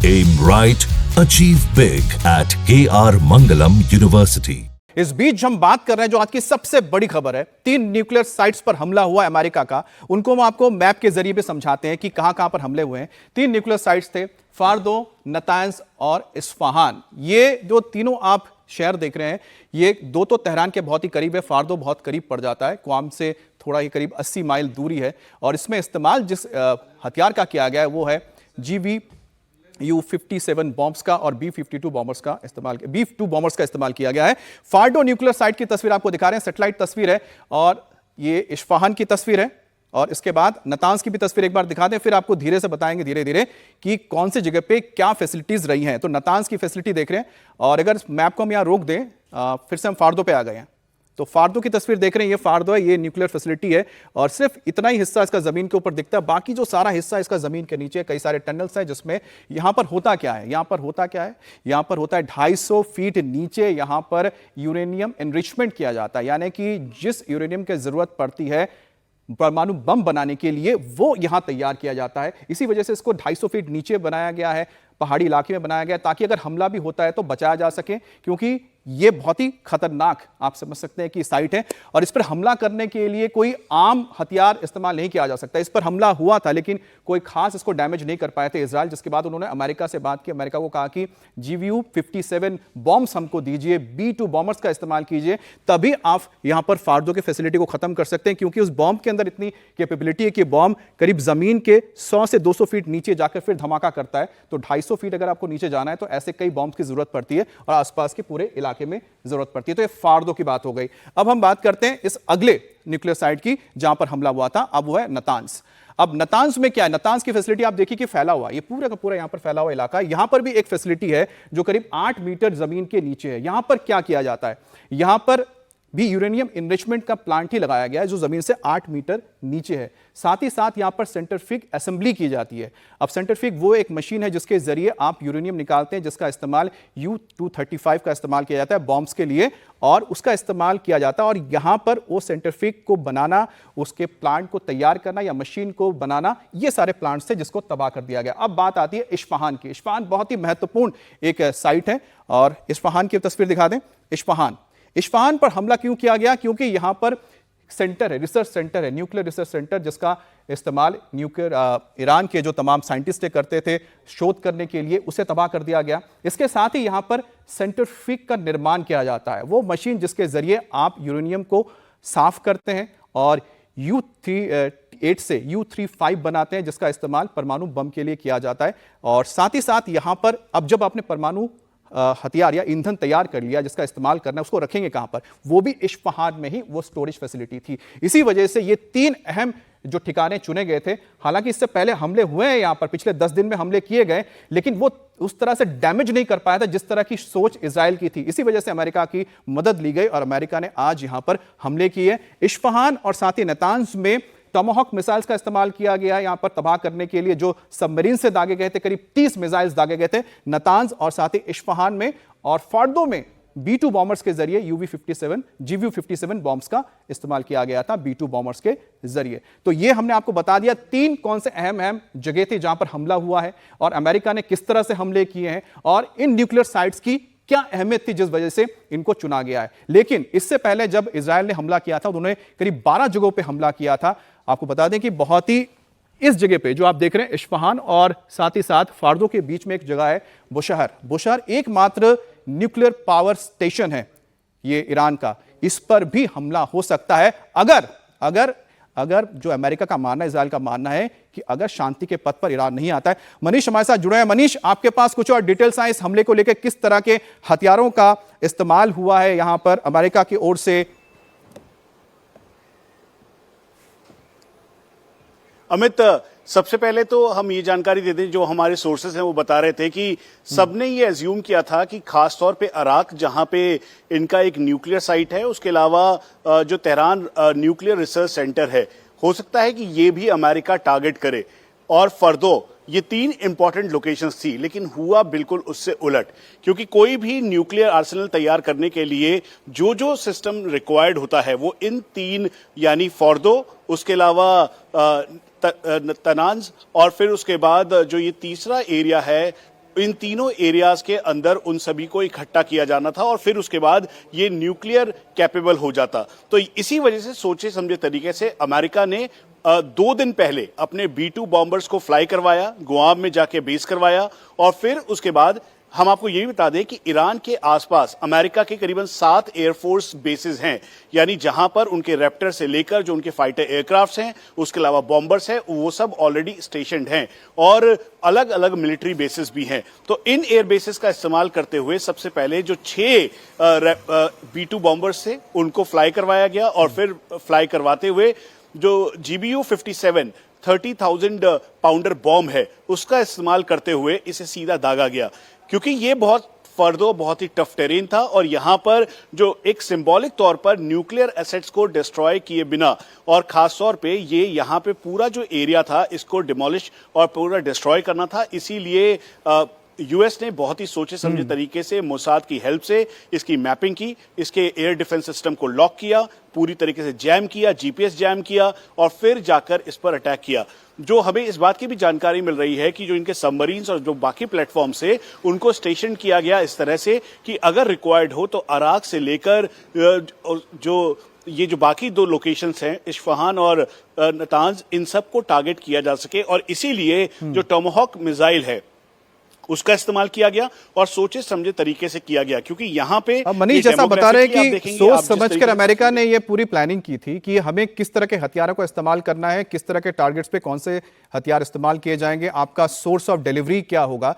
Aim right, achieve big at KR Mangalam University. इस बीच हम बात कर रहे हैं जो आज की सबसे बड़ी खबर है। 3 न्यूक्लियर साइट्स पर हमला हुआ है अमेरिका का। उनको हम आपको मैप के जरिए भी समझाते हैं कि कहां-कहां पर हमले हुए हैं। 3 न्यूक्लियर साइट्स थे, फार्दो, नतांज और इस्फहान। ये जो तीनों आप शहर देख रहे हैं, ये दो तो तेहरान के बहुत ही करीब है। फार्दो बहुत करीब पड़ जाता है, क्वाम से थोड़ा ही करीब 80 माइल दूरी है। और इसमें इस्तेमाल जिस हथियार का किया गया है वो है GBU-57 बॉम्ब्स का और B-52 बॉम्बर्स का इस्तेमाल, B-2 बॉम्बर्स का इस्तेमाल किया गया है। फार्डो न्यूक्लियर साइट की तस्वीर आपको दिखा रहे हैं, सैटेलाइट तस्वीर है, और ये इस्फहान की तस्वीर है। और इसके बाद नतांज की भी तस्वीर एक बार दिखा दें, फिर आपको धीरे से बताएंगे धीरे धीरे कि कौन सी जगह पे क्या फैसिलिटीज रही हैं। तो नतांज की फैसिलिटी देख रहे हैं, और अगर मैप को हम यहाँ रोक दें, फिर से हम फार्दो पे आ गए हैं। तो फार्दो की तस्वीर देख रहे हैं, ये फार्दो है, ये न्यूक्लियर फैसिलिटी है, और सिर्फ इतना ही हिस्सा इसका जमीन के ऊपर दिखता है। बाकी जो सारा हिस्सा इसका जमीन के नीचे कई सारे टनल्स हैं, जिसमें यहां पर होता क्या है, यहां पर होता क्या है, यहां पर होता है 250 फीट नीचे यहां पर यूरेनियम एनरिचमेंट किया जाता है। यानी कि जिस यूरेनियम की जरूरत पड़ती है परमाणु बम बनाने के लिए, वो यहां तैयार किया जाता है। इसी वजह से इसको 250 फीट नीचे बनाया गया है, पहाड़ी इलाके में बनाया गया, ताकि अगर हमला भी होता है तो बचाया जा सके, क्योंकि ये बहुत ही खतरनाक, आप समझ सकते हैं कि साइट है, और इस पर हमला करने के लिए कोई आम हथियार इस्तेमाल नहीं किया जा सकता। इस पर हमला हुआ था, लेकिन कोई खास इसको डैमेज नहीं कर पाए थे इजराइल, जिसके बाद उन्होंने अमेरिका से बात की, अमेरिका को कहा कि GBU-57 बॉम्ब्स हमको दीजिए, B-2 बॉम्बर्स का इस्तेमाल कीजिए, तभी आप यहां पर फार्दो की फैसिलिटी को खत्म कर सकते हैं। क्योंकि उस बॉम्ब के अंदर इतनी कैपेबिलिटी है कि बॉम्ब करीब जमीन के 100 से 200 फीट नीचे जाकर फिर धमाका करता है। तो 250 फीट अगर आपको नीचे जाना है तो ऐसे कई बॉम्ब की जरूरत पड़ती है, और आसपास के पूरे इलाके में जरूरत पड़ती है। तो ये फार्दो की बात हो गई। अब हम बात करते हैं इस अगले न्यूक्लियर साइट की जहां पर हमला हुआ था, अब वो है नतांज। अब नतांज में क्या है, नतांज की फैसिलिटी आप देखिए कि फैला हुआ, ये पूरा का पूरा यहां पर फैला हुआ इलाका है। यहां पर भी एक फैसिलिटी है जो करीब 8 मीटर जमीन के नीचे है। यहां पर क्या किया जाता है, यहां पर भी यूरेनियम एनरिचमेंट का प्लांट ही लगाया गया है, जो जमीन से 8 मीटर नीचे है। साथ ही साथ यहां पर सेंट्रीफ्यूज असेंबली की जाती है। अब सेंट्रीफ्यूज वो एक मशीन है जिसके जरिए आप यूरेनियम निकालते हैं, जिसका इस्तेमाल U-235 का इस्तेमाल किया जाता है बॉम्ब्स के लिए, और उसका इस्तेमाल किया जाता है। और यहां पर वो सेंट्रीफ्यूज को बनाना, उसके प्लांट को तैयार करना या मशीन को बनाना, ये सारे प्लांट्स थे जिसको तबाह कर दिया गया। अब बात आती है इस्फहान की। इस्फहान बहुत ही महत्वपूर्ण एक साइट है, और इस्फहान की तस्वीर दिखा दें। इस्फहान पर हमला क्यों किया गया, क्योंकि यहां पर सेंटर है, रिसर्च सेंटर है, न्यूक्लियर रिसर्च सेंटर, जिसका इस्तेमाल न्यूक्लियर ईरान के जो तमाम साइंटिस्ट करते थे शोध करने के लिए, उसे तबाह कर दिया गया। इसके साथ ही यहां पर सेंट्रीफ्यूज का निर्माण किया जाता है, वो मशीन जिसके जरिए आप यूरेनियम को साफ करते हैं और U-38 से U-35 बनाते हैं, जिसका इस्तेमाल परमाणु बम के लिए किया जाता है। और साथ ही साथ यहां पर अब जब आपने परमाणु हथियार या ईंधन तैयार कर लिया, जिसका इस्तेमाल करना है, उसको रखेंगे कहां पर, वो भी इस्फहान में ही वो स्टोरेज फैसिलिटी थी। इसी वजह से ये 3 अहम जो ठिकाने चुने गए थे। हालांकि इससे पहले हमले हुए हैं यहां पर, पिछले 10 दिन में हमले किए गए, लेकिन वो उस तरह से डैमेज नहीं कर पाया था जिस तरह की सोच इजराइल की थी। इसी वजह से अमेरिका की मदद ली गई और अमेरिका ने आज यहां पर हमले किए। इस्फहान और साथ ही नतांज में टॉमाहॉक मिसाइल्स का इस्तेमाल किया गया यहां पर तबाह करने के लिए। जो सबमरीन से दागे गए थे, करीब 30 मिसाइल्स दागे गए थे नतांज और साथ ही इस्फहान में। और फार्दो में B-2 बॉम्बर्स के जरिए GBU-57 बॉम्ब्स का इस्तेमाल किया गया था, B-2 बॉम्बर्स के जरिए। तो ये हमने आपको बता दिया 3 कौन से अहम जगह थे जहां पर हमला हुआ है, और अमेरिका ने किस तरह से हमले किए हैं, और इन न्यूक्लियर साइट्स की क्या अहमियत थी जिस वजह से इनको चुना गया है। लेकिन इससे पहले जब इजराइल ने हमला किया था, उन्होंने करीब 12 जगहों पर हमला किया था। आपको बता दें कि बहुत ही इस जगह पे जो आप देख रहे हैं इस्फहान और साथ ही साथ फार्दो के बीच में एक जगह है बुशहर, एकमात्र न्यूक्लियर पावर स्टेशन है ये ईरान का। इस पर भी हमला हो सकता है अगर जो अमेरिका का मानना है, इजराइल का मानना है कि अगर शांति के पथ पर ईरान नहीं आता है। मनीष हमारे साथ जुड़े हैं। मनीष, आपके पास कुछ और डिटेल्स हैं इस हमले को लेकर, किस तरह के हथियारों का इस्तेमाल हुआ है यहां पर अमेरिका की ओर से? अमित, सबसे पहले तो हम ये जानकारी दे दें, जो हमारे सोर्सेस हैं वो बता रहे थे कि सबने ये अज्यूम किया था कि खासतौर पे अराक, जहां पे इनका एक न्यूक्लियर साइट है, उसके अलावा जो तेहरान न्यूक्लियर रिसर्च सेंटर है, हो सकता है कि ये भी अमेरिका टारगेट करे। और फर्दो, ये 3 इंपॉर्टेंट लोकेशंस थी, लेकिन हुआ बिल्कुल उससे उलट। क्योंकि कोई भी न्यूक्लियर आर्सेनल तैयार करने के लिए जो जो सिस्टम रिक्वायर्ड होता है, वो इन 3 यानी फॉर्दो, उसके अलावा तनांज, और फिर उसके बाद जो ये तीसरा एरिया है इन तीनों एरियाज के अंदर उन सभी को इकट्ठा किया जाना था और फिर उसके बाद ये न्यूक्लियर कैपेबल हो जाता। तो इसी वजह से सोचे समझे तरीके से अमेरिका ने 2 दिन पहले अपने B-2 बॉम्बर्स को फ्लाई करवाया, गुआम में जाके बेस करवाया और फिर उसके बाद हम आपको ये भी बता दें कि ईरान के आसपास अमेरिका के करीबन 7 एयरफोर्स बेसेस हैं, यानी जहां पर उनके रैप्टर से लेकर जो उनके फाइटर एयरक्राफ्ट्स हैं, उसके अलावा बॉम्बर्स हैं, वो सब ऑलरेडी स्टेशनड हैं और अलग अलग मिलिट्री बेसेस भी हैं। तो इन एयर बेसेस का इस्तेमाल करते हुए सबसे पहले जो 6 B-2 बॉम्बर्स थे उनको फ्लाई करवाया गया और फिर फ्लाई करवाते हुए जो GBU-57 30,000 पाउंडर बॉम्ब है उसका इस्तेमाल करते हुए इसे सीधा दागा गया, क्योंकि ये बहुत फर्दो बहुत ही टफ टेरेन था और यहां पर जो एक सिंबॉलिक तौर पर न्यूक्लियर एसेट्स को डिस्ट्रॉय किए बिना और खास तौर पे ये यहां पे पूरा जो एरिया था इसको डिमोलिश और पूरा डिस्ट्रॉय करना था। इसीलिए यूएस ने बहुत ही सोचे समझे तरीके से मोसाद की हेल्प से इसकी मैपिंग की, इसके एयर डिफेंस सिस्टम को लॉक किया, पूरी तरीके से जैम किया, जीपीएस जैम किया और फिर जाकर इस पर अटैक किया। जो हमें इस बात की भी जानकारी मिल रही है कि जो इनके सबमरीन्स और जो बाकी प्लेटफॉर्म से उनको स्टेशन किया गया इस तरह से कि अगर रिक्वायर्ड हो तो अराक से लेकर जो बाकी 2 लोकेशंस हैं इस्फहान और नतांज, इन सब को टारगेट किया जा सके और इसीलिए जो टोमाहॉक मिसाइल है उसका इस्तेमाल किया गया और सोचे समझे तरीके से किया गया, क्योंकि यहां पे मनीष जैसा बता रहे हैं कि सोच समझकर अमेरिका ने यह पूरी प्लानिंग की थी कि हमें किस तरह के हथियारों को इस्तेमाल करना है, किस तरह के टारगेट्स पे कौन से हथियार इस्तेमाल किए जाएंगे, आपका सोर्स ऑफ डिलीवरी क्या होगा।